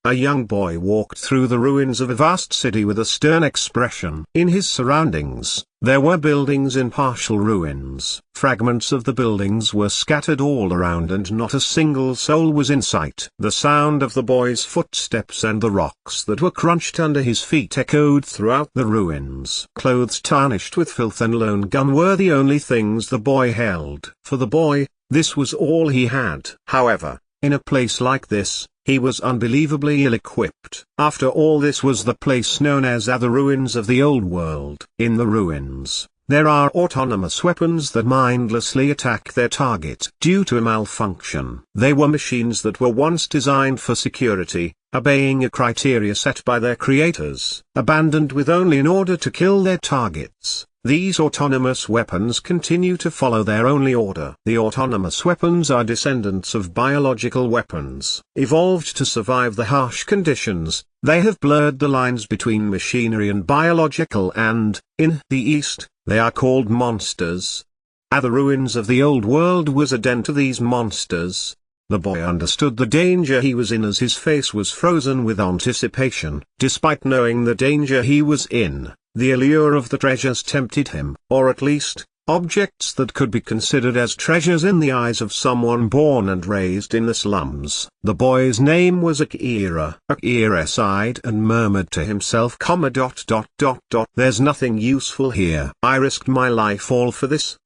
a young boy walked through the ruins of a vast city with a stern expression. In his surroundings, there were buildings in partial ruins. Fragments of the buildings were scattered all around and not a single soul was in sight. The sound of the boy's footsteps and the rocks that were crunched under his feet echoed throughout the ruins. Clothes tarnished with filth and a lone gun were the only things the boy held. For the boy, this was all he had. However, in a place like this, he was unbelievably ill-equipped. After all, this was the place known as the ruins of the old world. In the ruins, there are autonomous weapons that mindlessly attack their target due to a malfunction. They were machines that were once designed for security, obeying a criteria set by their creators, abandoned with only in order to kill their targets. These autonomous weapons continue to follow their only order. The autonomous weapons are descendants of biological weapons. Evolved to survive the harsh conditions, they have blurred the lines between machinery and biological and, in the East, they are called monsters. At the ruins of the old world was a den to these monsters. The boy understood the danger he was in as his face was frozen with anticipation. Despite knowing the danger he was in, the allure of the treasures tempted him, or at least, objects that could be considered as treasures in the eyes of someone born and raised in the slums. The boy's name was Akira. Akira sighed and murmured to himself, There's nothing useful here. I risked my life all for this.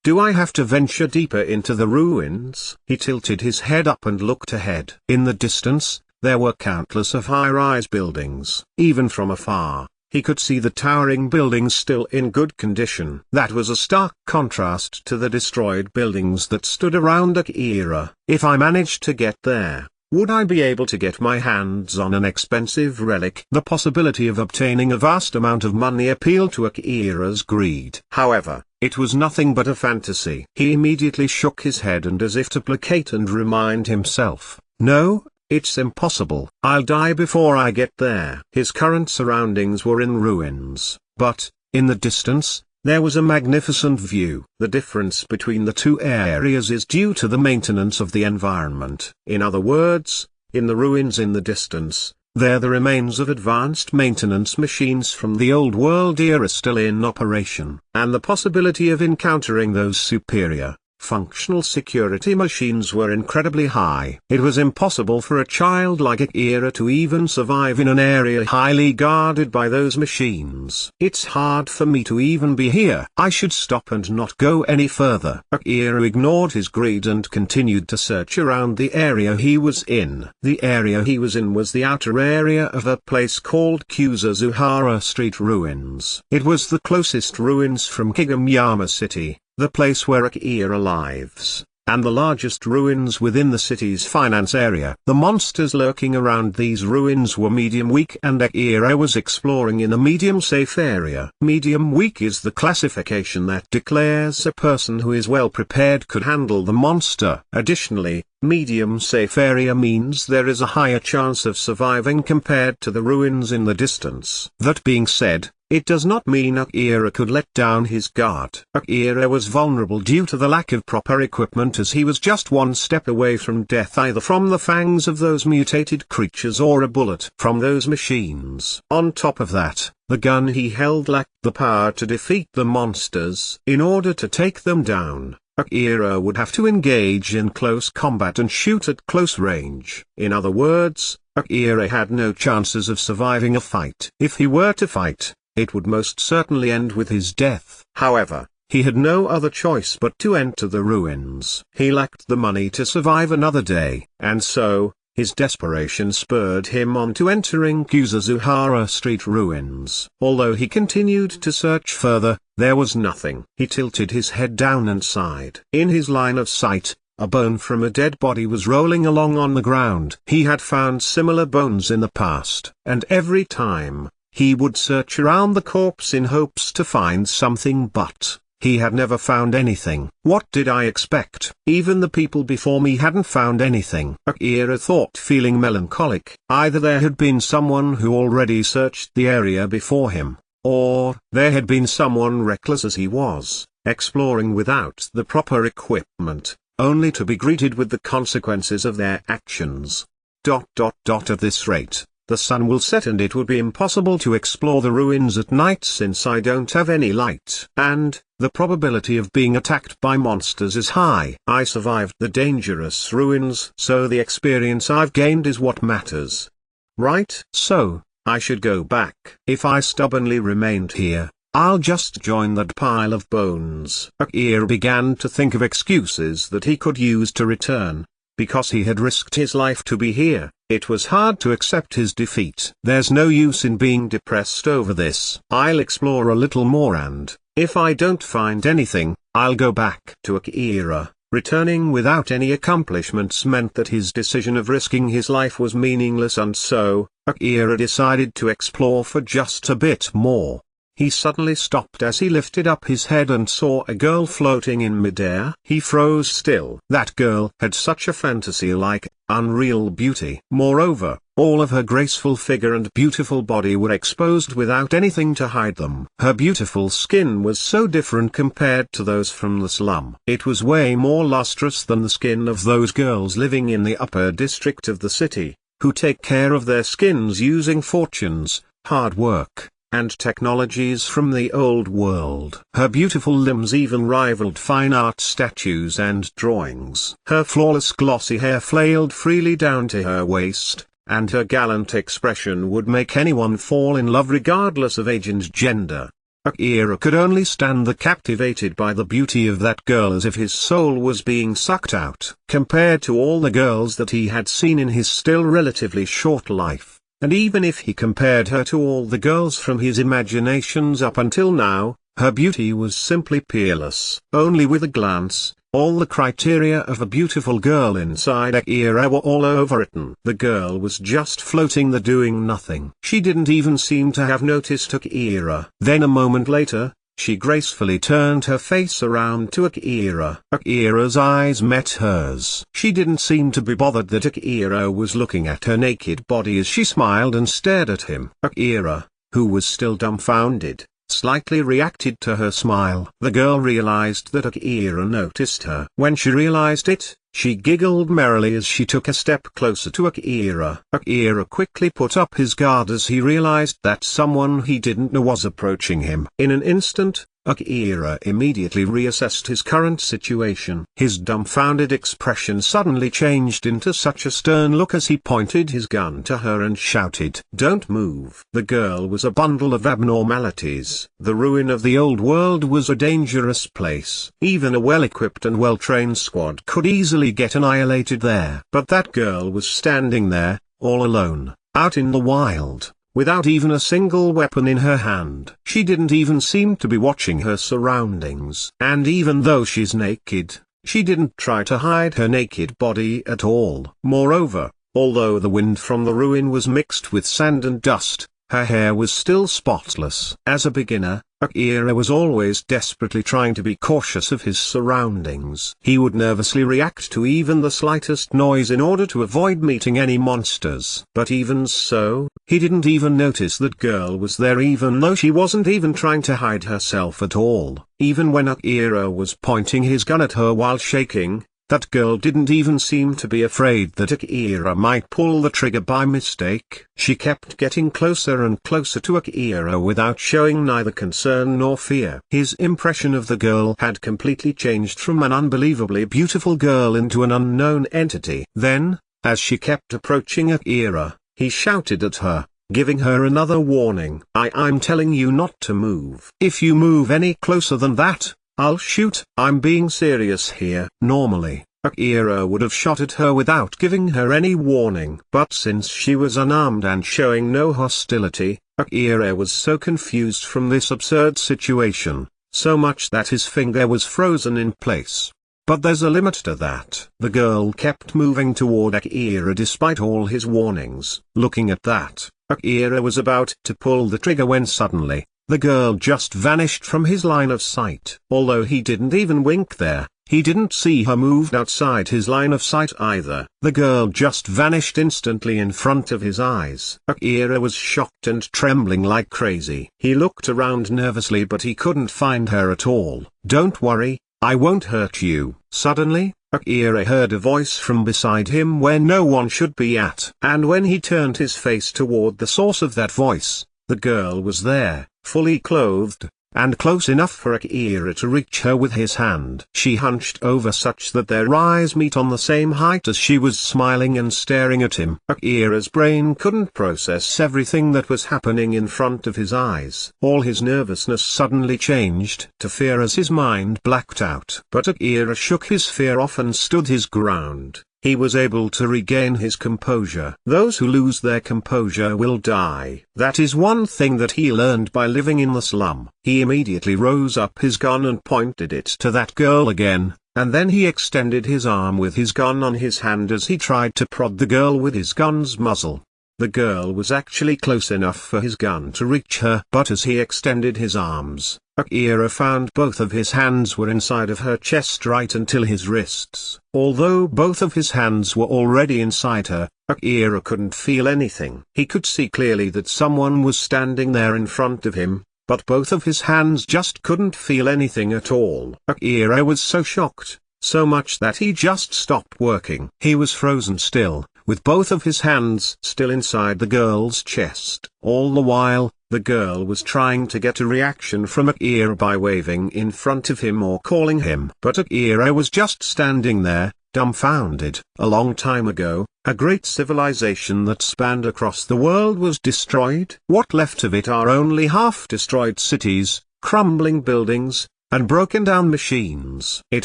Do I have to venture deeper into the ruins? He tilted his head up and looked ahead. In the distance, there were countless of high-rise buildings. Even from afar, he could see the towering buildings still in good condition. That was a stark contrast to the destroyed buildings that stood around Akira. If I managed to get there, would I be able to get my hands on an expensive relic? The possibility of obtaining a vast amount of money appealed to Akira's greed. However, it was nothing but a fantasy. He immediately shook his head and, as if to placate and remind himself, no, it's impossible. I'll die before I get there. His current surroundings were in ruins, but, in the distance, there was a magnificent view. The difference between the two areas is due to the maintenance of the environment. In other words, in the ruins in the distance, there the remains of advanced maintenance machines from the old world era still in operation, and the possibility of encountering those superior, functional security machines were incredibly high. It was impossible for a child like Akira to even survive in an area highly guarded by those machines. It's hard for me to even be here. I should stop and not go any further. Akira ignored his greed and continued to search around the area he was in. The area he was in was the outer area of a place called Kuzuzuhara Street Ruins. It was the closest ruins from Kigami City, the place where Akira lives, and the largest ruins within the city's finance area. The monsters lurking around these ruins were medium weak, and Akira was exploring in a medium safe area. Medium weak is the classification that declares a person who is well prepared could handle the monster. Additionally, medium safe area means there is a higher chance of surviving compared to the ruins in the distance. That being said, it does not mean Akira could let down his guard. Akira was vulnerable due to the lack of proper equipment, as he was just one step away from death, either from the fangs of those mutated creatures or a bullet from those machines. On top of that, the gun he held lacked the power to defeat the monsters. In order to take them down, Akira would have to engage in close combat and shoot at close range. In other words, Akira had no chances of surviving a fight. If he were to fight, it would most certainly end with his death. However, he had no other choice but to enter the ruins. He lacked the money to survive another day, and so, his desperation spurred him on to entering Kuzuzuhara Street Ruins. Although he continued to search further, there was nothing. He tilted his head down and sighed. In his line of sight, a bone from a dead body was rolling along on the ground. He had found similar bones in the past, and every time, he would search around the corpse in hopes to find something, but he had never found anything. What did I expect? Even the people before me hadn't found anything. Akira thought, feeling melancholic. Either there had been someone who already searched the area before him, or there had been someone reckless as he was, exploring without the proper equipment, only to be greeted with the consequences of their actions. At this rate, the sun will set and it would be impossible to explore the ruins at night since I don't have any light. And, the probability of being attacked by monsters is high. I survived the dangerous ruins, so the experience I've gained is what matters. Right? So, I should go back. If I stubbornly remained here, I'll just join that pile of bones. Akira began to think of excuses that he could use to return. Because he had risked his life to be here, it was hard to accept his defeat. There's no use in being depressed over this. I'll explore a little more and, if I don't find anything, I'll go back to Akira. Returning without any accomplishments meant that his decision of risking his life was meaningless, and so, Akira decided to explore for just a bit more. He suddenly stopped as he lifted up his head and saw a girl floating in midair. He froze still. That girl had such a fantasy-like, unreal beauty. Moreover, all of her graceful figure and beautiful body were exposed without anything to hide them. Her beautiful skin was so different compared to those from the slum. It was way more lustrous than the skin of those girls living in the upper district of the city, who take care of their skins using fortunes, hard work, and technologies from the old world. Her beautiful limbs even rivaled fine art statues and drawings. Her flawless glossy hair flailed freely down to her waist, and her gallant expression would make anyone fall in love regardless of age and gender. Akira could only stand there captivated by the beauty of that girl as if his soul was being sucked out. Compared to all the girls that he had seen in his still relatively short life, and even if he compared her to all the girls from his imaginations up until now, her beauty was simply peerless. Only with a glance, all the criteria of a beautiful girl inside Akira were all overwritten. The girl was just floating there doing nothing. She didn't even seem to have noticed Akira. Then a moment later, she gracefully turned her face around to Akira. Akira's eyes met hers. She didn't seem to be bothered that Akira was looking at her naked body as she smiled and stared at him. Akira, who was still dumbfounded, slightly reacted to her smile. The girl realized that Akira noticed her. When she realized it, she giggled merrily as she took a step closer to Akira. Akira quickly put up his guard as he realized that someone he didn't know was approaching him. In an instant, Akira immediately reassessed his current situation. His dumbfounded expression suddenly changed into such a stern look as he pointed his gun to her and shouted, "Don't move!" The girl was a bundle of abnormalities. The ruin of the old world was a dangerous place. Even a well-equipped and well-trained squad could easily get annihilated there. But that girl was standing there, all alone, out in the wild, without even a single weapon in her hand. She didn't even seem to be watching her surroundings. And even though she's naked, she didn't try to hide her naked body at all. Moreover, although the wind from the ruin was mixed with sand and dust, her hair was still spotless. As a beginner, Akira was always desperately trying to be cautious of his surroundings. He would nervously react to even the slightest noise in order to avoid meeting any monsters. But even so, he didn't even notice that girl was there even though she wasn't even trying to hide herself at all. Even when Akira was pointing his gun at her while shaking, that girl didn't even seem to be afraid that Akira might pull the trigger by mistake. She kept getting closer and closer to Akira without showing neither concern nor fear. His impression of the girl had completely changed from an unbelievably beautiful girl into an unknown entity. Then, as she kept approaching Akira, he shouted at her, giving her another warning. I'm telling you not to move. If you move any closer than that, I'll shoot. I'm being serious here. Normally, Akira would have shot at her without giving her any warning. But since she was unarmed and showing no hostility, Akira was so confused from this absurd situation, so much that his finger was frozen in place. But there's a limit to that. The girl kept moving toward Akira despite all his warnings. Looking at that, Akira was about to pull the trigger when suddenly, the girl just vanished from his line of sight. Although he didn't even wink there, he didn't see her move outside his line of sight either. The girl just vanished instantly in front of his eyes. Akira was shocked and trembling like crazy. He looked around nervously but he couldn't find her at all. "Don't worry, I won't hurt you. Suddenly, Akira heard a voice from beside him where no one should be at. And when he turned his face toward the source of that voice, the girl was there, fully clothed, and close enough for Akira to reach her with his hand. She hunched over such that their eyes meet on the same height as she was smiling and staring at him. Akira's brain couldn't process everything that was happening in front of his eyes. All his nervousness suddenly changed to fear as his mind blacked out. But Akira shook his fear off and stood his ground. He was able to regain his composure. Those who lose their composure will die. That is one thing that he learned by living in the slum. He immediately rose up his gun and pointed it to that girl again, and then he extended his arm with his gun on his hand as he tried to prod the girl with his gun's muzzle. The girl was actually close enough for his gun to reach her, but as he extended his arms, Akira found both of his hands were inside of her chest right until his wrists. Although both of his hands were already inside her, Akira couldn't feel anything. He could see clearly that someone was standing there in front of him, but both of his hands just couldn't feel anything at all. Akira was so shocked, so much that he just stopped working. He was frozen still, with both of his hands still inside the girl's chest. All the while, the girl was trying to get a reaction from Akira by waving in front of him or calling him. But Akira was just standing there, dumbfounded. A long time ago, a great civilization that spanned across the world was destroyed. What left of it are only half-destroyed cities, crumbling buildings, and broken down machines. It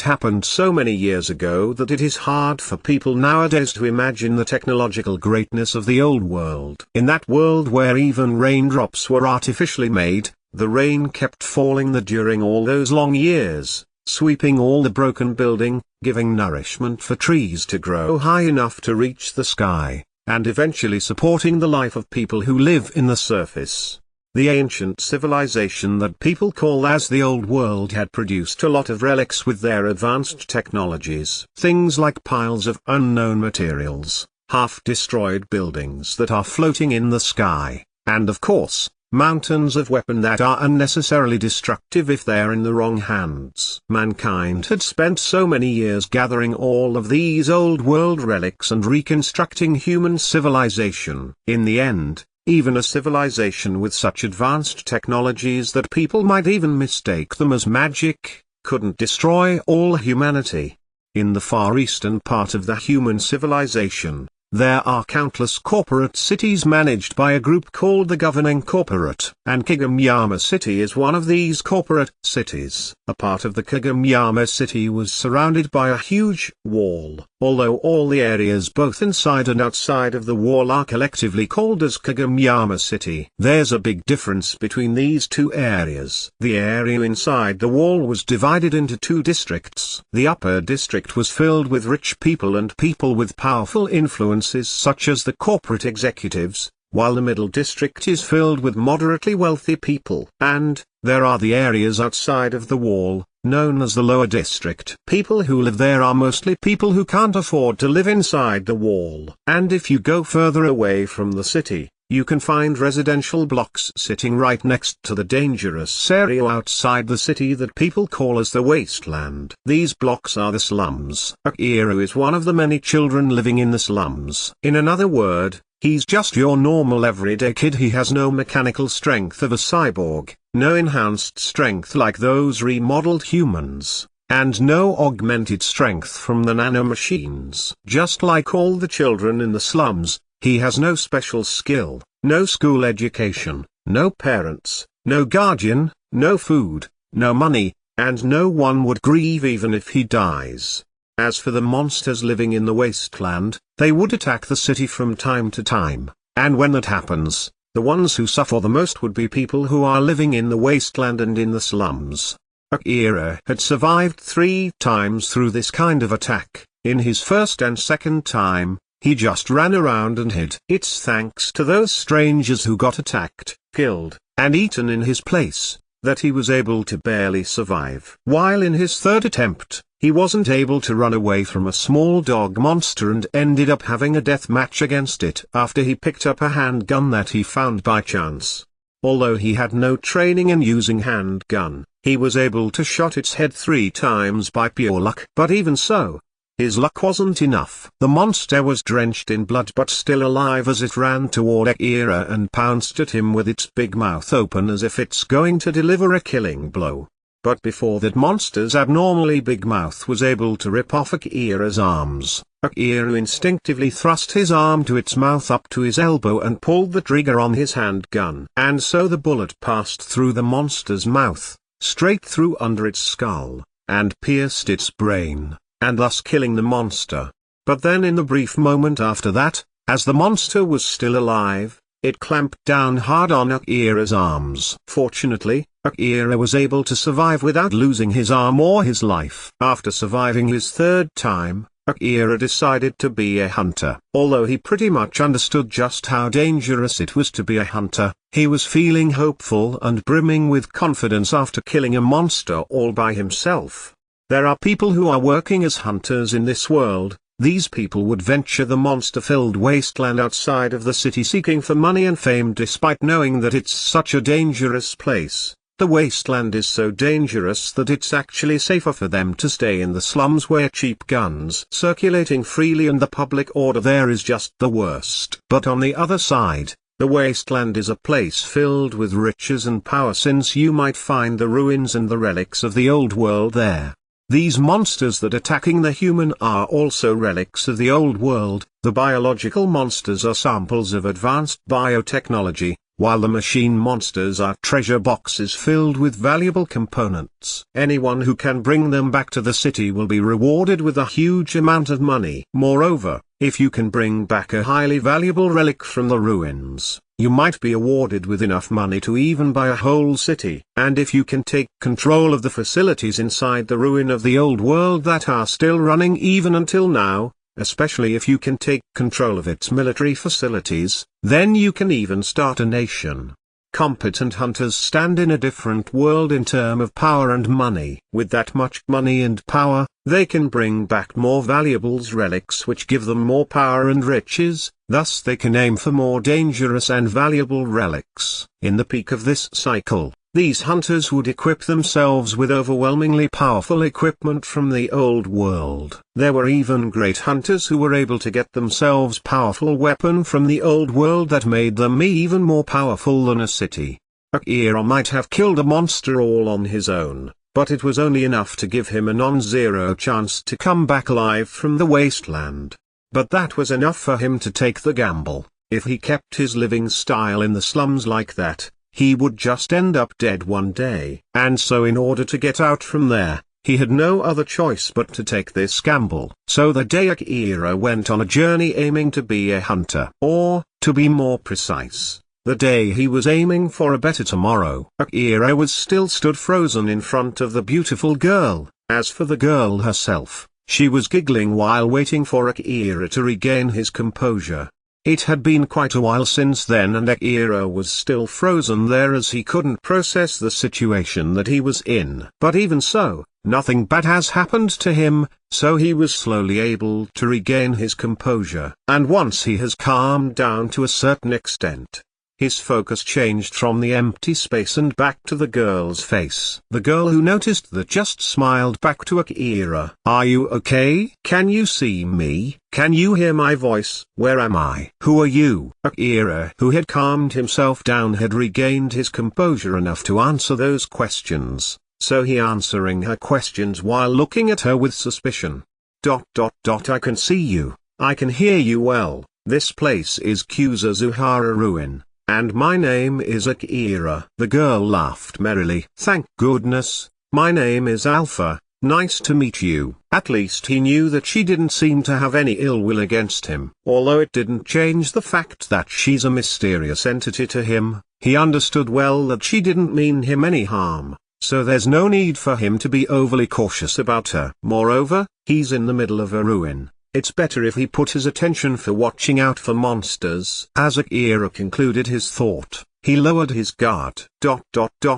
happened so many years ago that it is hard for people nowadays to imagine the technological greatness of the old world. In that world where even raindrops were artificially made, the rain kept falling during all those long years, sweeping all the broken building, giving nourishment for trees to grow high enough to reach the sky, and eventually supporting the life of people who live in the surface. The ancient civilization that people call as the Old World had produced a lot of relics with their advanced technologies. Things like piles of unknown materials, half-destroyed buildings that are floating in the sky, and of course, mountains of weapons that are unnecessarily destructive if they are in the wrong hands. Mankind had spent so many years gathering all of these Old World relics and reconstructing human civilization. In the end, even a civilization with such advanced technologies that people might even mistake them as magic, couldn't destroy all humanity. In the far eastern part of the human civilization, there are countless corporate cities managed by a group called the Governing Corporate. And Kagemyama City is one of these corporate cities. A part of the Kagemyama City was surrounded by a huge wall. Although all the areas both inside and outside of the wall are collectively called as Kagemyama City, there's a big difference between these two areas. The area inside the wall was divided into two districts. The upper district was filled with rich people and people with powerful influences such as the corporate executives, while the middle district is filled with moderately wealthy people. And there are the areas outside of the wall, known as the lower district. People who live there are mostly people who can't afford to live inside the wall. And if you go further away from the city, you can find residential blocks sitting right next to the dangerous area outside the city that people call as the wasteland. These blocks are the slums. Akira is one of the many children living in the slums. In another word, he's just your normal everyday kid. He has no mechanical strength of a cyborg, no enhanced strength like those remodeled humans, and no augmented strength from the nanomachines. Just like all the children in the slums, he has no special skill, no school education, no parents, no guardian, no food, no money, and no one would grieve even if he dies. As for the monsters living in the wasteland, they would attack the city from time to time, and when that happens, the ones who suffer the most would be people who are living in the wasteland and in the slums. Akira had survived 3 times through this kind of attack. In his first and second time, he just ran around and hid. It's thanks to those strangers who got attacked, killed, and eaten in his place, that he was able to barely survive. While in his third attempt, he wasn't able to run away from a small dog monster and ended up having a death match against it after he picked up a handgun that he found by chance. Although he had no training in using handgun, he was able to shot its head 3 times by pure luck. But even so, his luck wasn't enough. The monster was drenched in blood but still alive as it ran toward Akira and pounced at him with its big mouth open as if it's going to deliver a killing blow. But before that monster's abnormally big mouth was able to rip off Akira's arms, Akira instinctively thrust his arm to its mouth up to his elbow and pulled the trigger on his handgun. And so the bullet passed through the monster's mouth, straight through under its skull, and pierced its brain, and thus killing the monster. But then in the brief moment after that, as the monster was still alive, it clamped down hard on Akira's arms. Fortunately, Akira was able to survive without losing his arm or his life. After surviving his 3rd time, Akira decided to be a hunter. Although he pretty much understood just how dangerous it was to be a hunter, he was feeling hopeful and brimming with confidence after killing a monster all by himself. There are people who are working as hunters in this world. These people would venture the monster-filled wasteland outside of the city seeking for money and fame despite knowing that it's such a dangerous place. The wasteland is so dangerous that it's actually safer for them to stay in the slums where cheap guns circulating freely and the public order there is just the worst. But on the other side, the wasteland is a place filled with riches and power since you might find the ruins and the relics of the old world there. These monsters that attacking the human are also relics of the old world. The biological monsters are samples of advanced biotechnology, while the machine monsters are treasure boxes filled with valuable components. Anyone who can bring them back to the city will be rewarded with a huge amount of money. Moreover, if you can bring back a highly valuable relic from the ruins, you might be awarded with enough money to even buy a whole city. And if you can take control of the facilities inside the ruin of the old world that are still running even until now, especially if you can take control of its military facilities, then you can even start a nation. Competent hunters stand in a different world in terms of power and money. With that much money and power, they can bring back more valuables, relics which give them more power and riches, thus they can aim for more dangerous and valuable relics. In the peak of this cycle, these hunters would equip themselves with overwhelmingly powerful equipment from the old world. There were even great hunters who were able to get themselves powerful weapon from the old world that made them even more powerful than a city. Akira might have killed a monster all on his own, but it was only enough to give him a non-zero chance to come back alive from the wasteland. But that was enough for him to take the gamble. If he kept his living style in the slums like that, he would just end up dead one day. And so in order to get out from there, he had no other choice but to take this gamble. So the day Akira went on a journey aiming to be a hunter. Or, to be more precise, the day he was aiming for a better tomorrow. Akira was still stood frozen in front of the beautiful girl. As for the girl herself, she was giggling while waiting for Akira to regain his composure. It had been quite a while since then and Akira was still frozen there as he couldn't process the situation that he was in. But even so, nothing bad has happened to him, so he was slowly able to regain his composure. And once he has calmed down to a certain extent, his focus changed from the empty space and back to the girl's face. The girl who noticed that just smiled back to Akira. "Are you okay? Can you see me? Can you hear my voice? Where am I? Who are you?" Akira, who had calmed himself down, had regained his composure enough to answer those questions, so he answering her questions while looking at her with suspicion. I can see you, I can hear you well, this place is Kuzazuhara Ruin. And my name is Akira. The girl laughed merrily. "Thank goodness, my name is Alpha, nice to meet you." At least he knew that she didn't seem to have any ill will against him. Although it didn't change the fact that she's a mysterious entity to him, he understood well that she didn't mean him any harm, so there's no need for him to be overly cautious about her. Moreover, he's in the middle of a ruin. It's better if he put his attention for watching out for monsters. As Akira concluded his thought, he lowered his guard.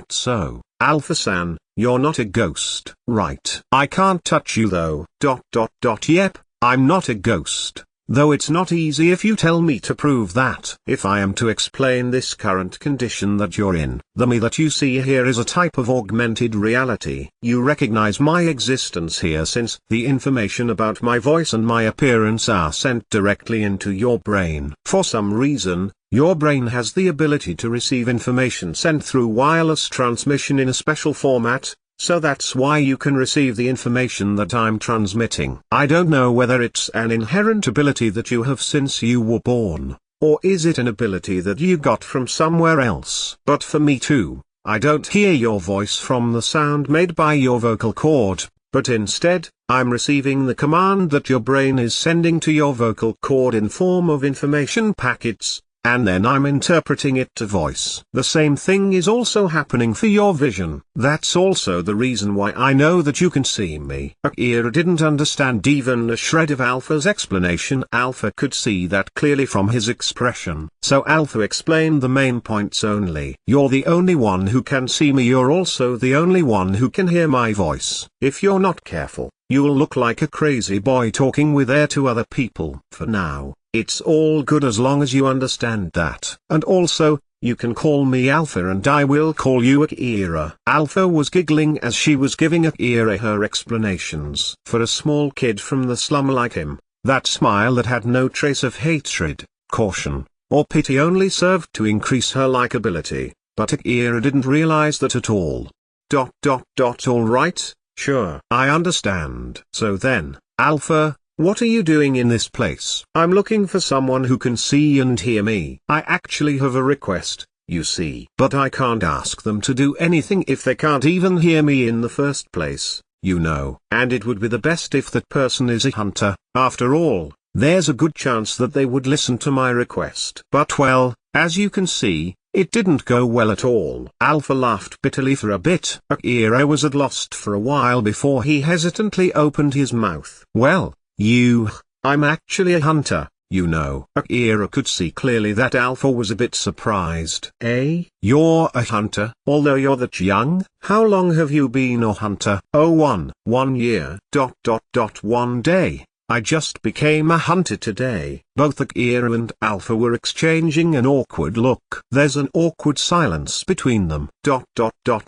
So, Alpha-san, you're not a ghost, right? I can't touch you though. Yep, I'm not a ghost. though it's not easy if you tell me to prove that. If I am to explain this current condition that you're in, the me that you see here is a type of augmented reality. You recognize my existence here since the information about my voice and my appearance are sent directly into your brain. For some reason, your brain has the ability to receive information sent through wireless transmission in a special format, so that's why you can receive the information that I'm transmitting. I don't know whether it's an inherent ability that you have since you were born, or is it an ability that you got from somewhere else. But for me too, I don't hear your voice from the sound made by your vocal cord, but instead, I'm receiving the command that your brain is sending to your vocal cord in form of information packets, and then I'm interpreting it to voice. The same thing is also happening for your vision. That's also the reason why I know that you can see me. Akira didn't understand even a shred of Alpha's explanation. Alpha could see that clearly from his expression. So Alpha explained the main points only. You're the only one who can see me. You're also the only one who can hear my voice. If you're not careful, you'll look like a crazy boy talking with air to other people. For now, it's all good as long as you understand that. And also, you can call me Alpha and I will call you Akira. Alpha was giggling as she was giving Akira her explanations. For a small kid from the slum like him, that smile that had no trace of hatred, caution, or pity only served to increase her likability. But Akira didn't realize that at all. All right, sure. I understand. So then, Alpha, what are you doing in this place? I'm looking for someone who can see and hear me. I actually have a request, you see. But I can't ask them to do anything if they can't even hear me in the first place, you know. And it would be the best if that person is a hunter. After all, there's a good chance that they would listen to my request. But well, as you can see, it didn't go well at all. Alpha laughed bitterly for a bit. Akira was at loss for a while before he hesitantly opened his mouth. Well, I'm actually a hunter, you know. Akira could see clearly that Alpha was a bit surprised. Eh? You're a hunter? Although you're that young? How long have you been a hunter? Oh, 1 year. 1 day. I just became a hunter today. Both Akira and Alpha were exchanging an awkward look. There's an awkward silence between them.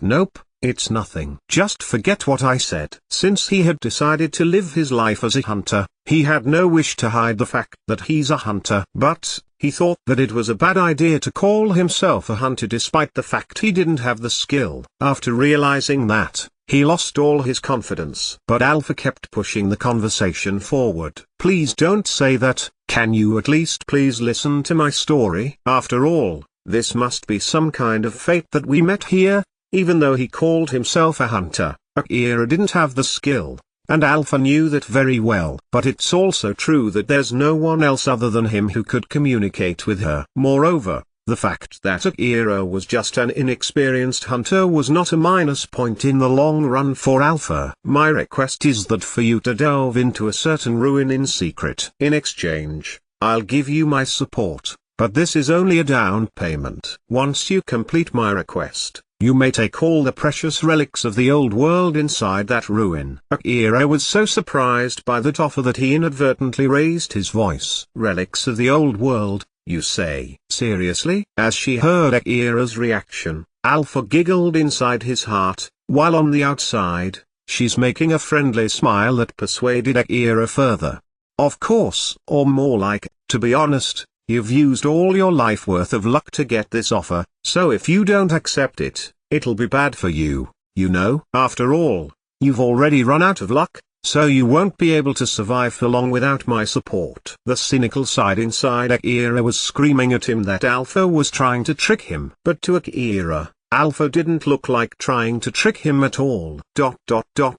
Nope. It's nothing. Just forget what I said. Since he had decided to live his life as a hunter, he had no wish to hide the fact that he's a hunter. But, he thought that it was a bad idea to call himself a hunter despite the fact he didn't have the skill. After realizing that, he lost all his confidence. But Alpha kept pushing the conversation forward. Please don't say that. Can you at least please listen to my story? After all, this must be some kind of fate that we met here. Even though he called himself a hunter, Akira didn't have the skill, and Alpha knew that very well. But it's also true that there's no one else other than him who could communicate with her. Moreover, the fact that Akira was just an inexperienced hunter was not a minus point in the long run for Alpha. My request is that for you to delve into a certain ruin in secret. In exchange, I'll give you my support, but this is only a down payment. Once you complete my request, you may take all the precious relics of the old world inside that ruin. Akira was so surprised by that offer that he inadvertently raised his voice. Relics of the old world, you say? Seriously? As she heard Akira's reaction, Alpha giggled inside his heart, while on the outside, she's making a friendly smile that persuaded Akira further. Of course, or more like, to be honest, you've used all your life worth of luck to get this offer, so if you don't accept it, it'll be bad for you, you know. After all, you've already run out of luck, so you won't be able to survive for long without my support. The cynical side inside Akira was screaming at him that Alpha was trying to trick him. But to Akira, Alpha didn't look like trying to trick him at all.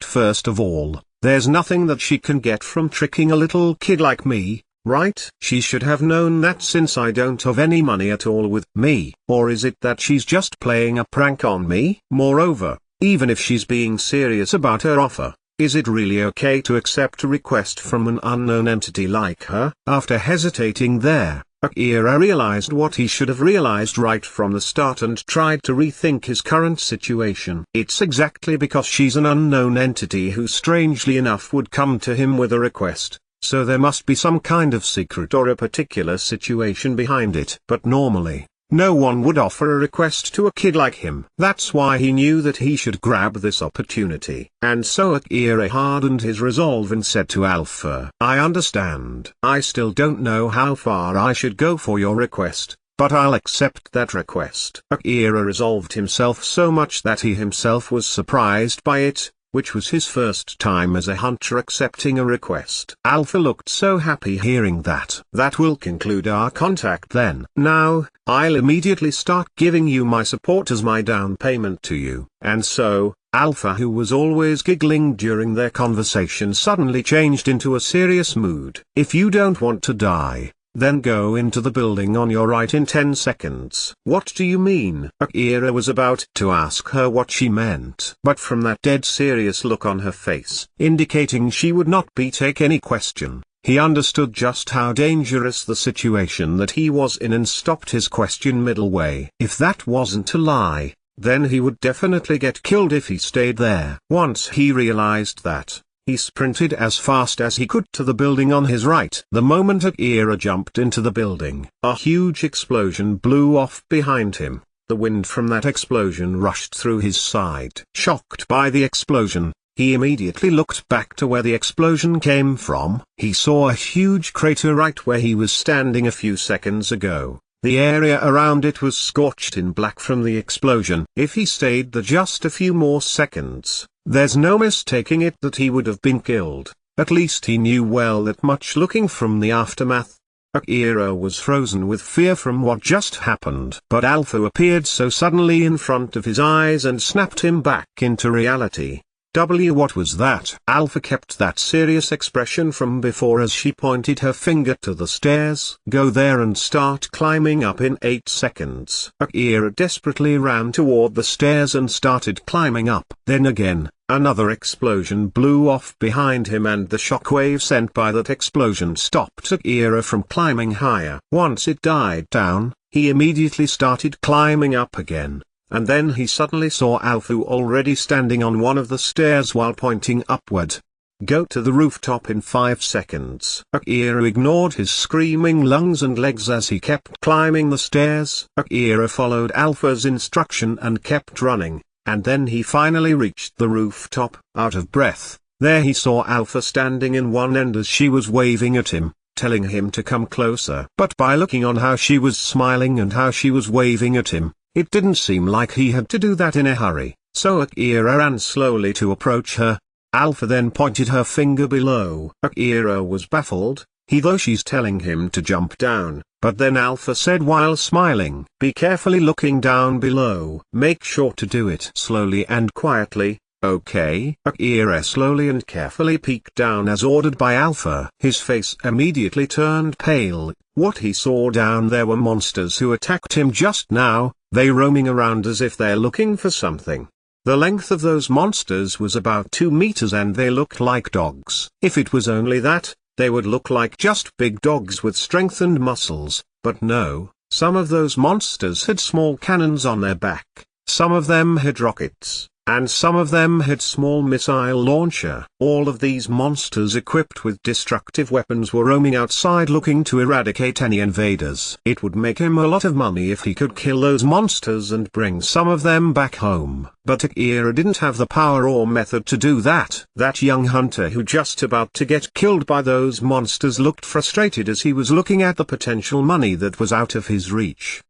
First of all, there's nothing that she can get from tricking a little kid like me. Right? She should have known that since I don't have any money at all with me. Or is it that she's just playing a prank on me? Moreover, even if she's being serious about her offer, is it really okay to accept a request from an unknown entity like her? After hesitating there, Akira realized what he should have realized right from the start and tried to rethink his current situation. It's exactly because she's an unknown entity who strangely enough would come to him with a request, so there must be some kind of secret or a particular situation behind it. But normally, no one would offer a request to a kid like him. That's why he knew that he should grab this opportunity. And so Akira hardened his resolve and said to Alpha, "I understand. I still don't know how far I should go for your request, but I'll accept that request." Akira resolved himself so much that he himself was surprised by it, which was his first time as a hunter accepting a request. Alpha looked so happy hearing that. "That will conclude our contact then. Now, I'll immediately start giving you my support as my down payment to you." And so, Alpha, who was always giggling during their conversation, suddenly changed into a serious mood. "If you don't want to die, then go into the building on your right in 10 seconds. "What do you mean?" Akira was about to ask her what she meant, but from that dead serious look on her face, indicating she would not take any question, he understood just how dangerous the situation that he was in and stopped his question middle way. If that wasn't a lie, then he would definitely get killed if he stayed there. Once he realized that, he sprinted as fast as he could to the building on his right. The moment Akira jumped into the building, a huge explosion blew off behind him. The wind from that explosion rushed through his side. Shocked by the explosion, he immediately looked back to where the explosion came from. He saw a huge crater right where he was standing a few seconds ago. The area around it was scorched in black from the explosion. If he stayed there just a few more seconds, there's no mistaking it that he would have been killed. At least he knew well that much. Looking from the aftermath, Akira was frozen with fear from what just happened. But Alpha appeared so suddenly in front of his eyes and snapped him back into reality. What was that? Alpha kept that serious expression from before as she pointed her finger to the stairs. "Go there and start climbing up in 8 seconds. Akira desperately ran toward the stairs and started climbing up. Then again, another explosion blew off behind him, and the shockwave sent by that explosion stopped Akira from climbing higher. Once it died down, he immediately started climbing up again. And then he suddenly saw Alpha already standing on one of the stairs while pointing upward. "Go to the rooftop in 5 seconds. Akira ignored his screaming lungs and legs as he kept climbing the stairs. Akira followed Alpha's instruction and kept running, and then he finally reached the rooftop. Out of breath, there he saw Alpha standing in one end as she was waving at him, telling him to come closer. But by looking on how she was smiling and how she was waving at him, it didn't seem like he had to do that in a hurry, so Akira ran slowly to approach her. Alpha then pointed her finger below. Akira was baffled, though she's telling him to jump down, but then Alpha said while smiling, "Be carefully looking down below. Make sure to do it slowly and quietly, okay?" Akira slowly and carefully peeked down as ordered by Alpha. His face immediately turned pale. What he saw down there were monsters who attacked him just now. They roaming around as if they're looking for something. The length of those monsters was about 2 meters and they looked like dogs. If it was only that, they would look like just big dogs with strengthened muscles, but no, some of those monsters had small cannons on their back, some of them had rockets, and some of them had small missile launcher. All of these monsters equipped with destructive weapons were roaming outside looking to eradicate any invaders. It would make him a lot of money if he could kill those monsters and bring some of them back home. But Akira didn't have the power or method to do that. That young hunter who just about to get killed by those monsters looked frustrated as he was looking at the potential money that was out of his reach.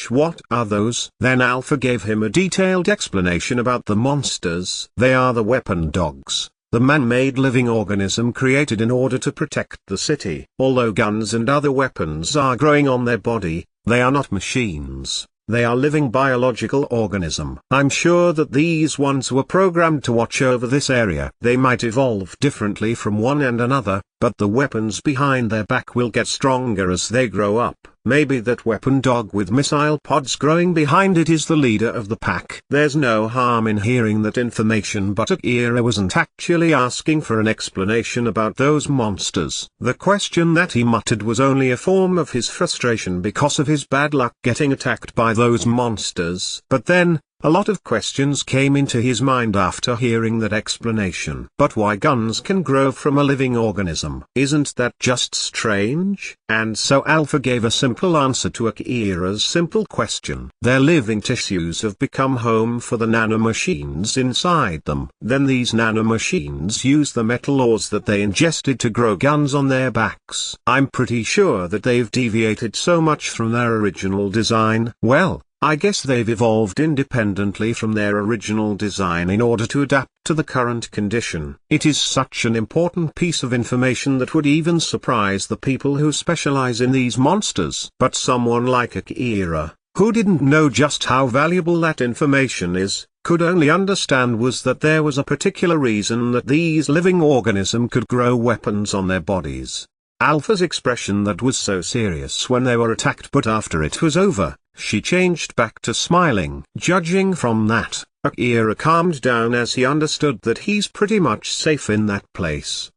What are those? Then Alpha gave him a detailed explanation about the monsters. They are the weapon dogs, the man-made living organism created in order to protect the city. Although guns and other weapons are growing on their body, they are not machines. They are living biological organism. I'm sure that these ones were programmed to watch over this area. They might evolve differently from one and another, but the weapons behind their back will get stronger as they grow up. Maybe that weapon dog with missile pods growing behind it is the leader of the pack. There's no harm in hearing that information, but Akira wasn't actually asking for an explanation about those monsters. The question that he muttered was only a form of his frustration because of his bad luck getting attacked by those monsters. But then, A lot of questions came into his mind after hearing that explanation. But why guns can grow from a living organism? Isn't that just strange? And so Alpha gave a simple answer to Akira's simple question. Their living tissues have become home for the nanomachines inside them. Then these nanomachines use the metal ores that they ingested to grow guns on their backs. I'm pretty sure that they've deviated so much from their original design. Well, I guess they've evolved independently from their original design in order to adapt to the current condition. It is such an important piece of information that would even surprise the people who specialize in these monsters. But someone like Akira, who didn't know just how valuable that information is, could only understand was that there was a particular reason that these living organisms could grow weapons on their bodies. Alpha's expression that was so serious when they were attacked, but after it was over, she changed back to smiling. Judging from that, Akira calmed down as he understood that he's pretty much safe in that place.